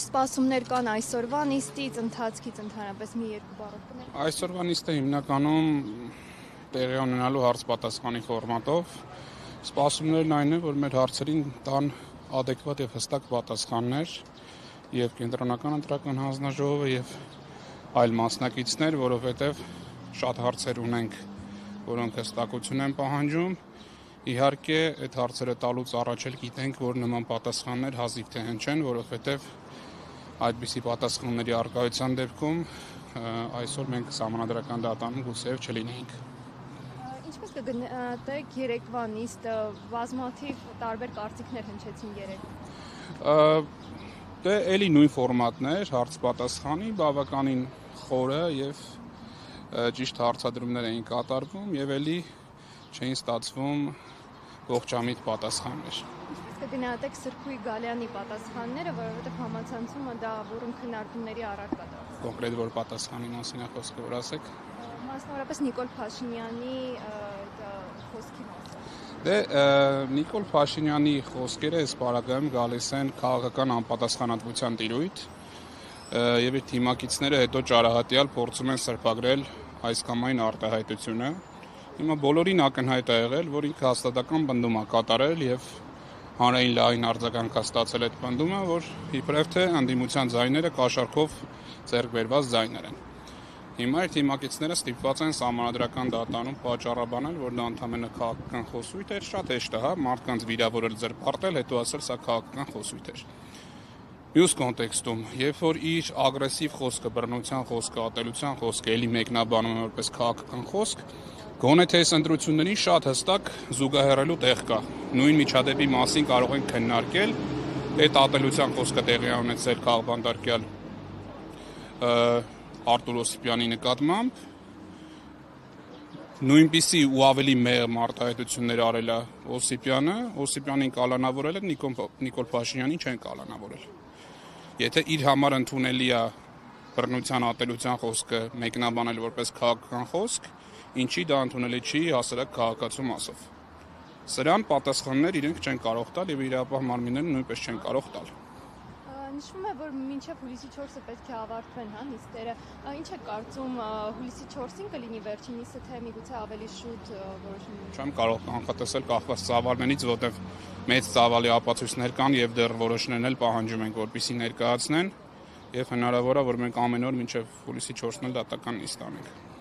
սպասումներ կան այսօրվա նիստից, ընթացքից ընդհանրապես մի երկու բառով կներեք։ Այսօրվա նիստը հիմնականում տեղի ունենալու հարց-պատասխանի ֆորմատով։ Սպասումներն այն է, որ մեր հարցերին տան adekvat եւ հստակ պատասխաններ եւ կենտրոնական ընտրական հանձնաժողովը եւ այլ մասնակիցներ, որովհետեւ շատ հարցեր ունենք, որոնք հստակություն են պահանջում։ Իհարկե, այդ հարցերը տալուց առաջ էլ գիտենք, որ նման պատասխաններ հազիվ թե հնչեն, որովհետեւ այդպիսի պատասխանների առկայության դեպքում այսօր մենք սահմանադրական դատանում գուցեև չլինեինք։ Ինչպես կգնահատեք երեկվա նիստը, բազմաթիվ տարբեր կարծիքներ հնչեցին երեկ։ Դե էլի նույն ֆորմատն էր, հարց-պատասխանի, բավականին խորը եւ ճիշտ հարցադրումներ էին կատարվում եւ էլի չէին ստացվում ողջամիտ պատասխաններ։ Ինչպես կգնահատեք Սրբույի Գալյանի պատասխանները, որովհետև համացանցումը դա բուռն քննարկումների առարկա դարձավ։ Կոնկրետ որ պատասխանի մասին է խոսքը, որ ասեք։ Մասնավորապես Նիկոլ Փաշինյանի խոսքի մասին։ Դե Նիկոլ Փաշինյանի խոսքերը այս պարագայում գալիս են քաղաքական անպատասխանատվության տիրույթ եւ իր թիմակիցները հետո ճարահատյալ փորձում են սրբագրել այս կամ այն արտահայտությունը։ Հիմա բոլորին ակնհայտ է եղել, որ ինքը հաստատական պնդում է կատարել եւ հանրային լայն արձագանք է ստացել այդ պնդումը, որ իբրև թե անդիմության ձայները կաշառքով ձեռք բերված ձայներ են։ Հիմա իր թիմակիցները ստիպված են սահմանադրական դատանում պատճառաբանել, որ դա ընդհանրապես քաղաքական խոսույթ էր, շատ հեշտ է, հա, մարդկանց վիրավորել, ձերբարտել, հետո ասել սա քաղաքական խոսույթ էր։ Մյուս կոնտեքստում, երբ որ իր ագրեսիվ խոսքը, բռնության խոսքը, ատելության խոսքը էլի մեկնաբանում է որպես քաղաքական խոսք, գոնե թե այս ընտրություններին շատ հստակ զուգահեռելու տեղ կա։ Նույն միջադեպի մասին կարող ենք քննարկել, այդ ատելության խոսքը տեղի ունեցել քաղբանդարկյալ Արտուր Օսիպյանի նկատմամբ, նույնպիսի ու ավելի մեղմ արտահայտություններ արել է Օսիպյանին կալանավորել է, Նիկոլ Փաշինյանին չեն կալանավորել։ Եթե իր համար ընդունելի է բռնության ատելության խոսքը մեկնաբանել որպես քաղաքական խոսք, ինչի դա ընդունելի չի հասարակ քաղաքացու մասով։ Սրան պատասխաններ իրենք չեն կարող տալ եւ իրավապահ մարմինները նույնպես չեն կարող տալ։ Նշվում է, որ մինչև հուլիսի 4-ը պետք է ավարտվեն, հա, նիստերը։ Ինչ է կարծում, հուլիսի 4-ին կլինի վերջին նիստը, թե միգուցե ավելի շուտ որոշում։ Չեմ կարող կանխատեսել կախված ծավալներից, որտեղ մեծ ծավալի ապացույցներ կան եւ դեռ որոշներն էլ պահանջում են, որպեսզի ներկայացնեն եւ հնարավոր է, որ մենք ամեն օր մինչև հուլիսի 4-ն էլ դատական նիստ անենք։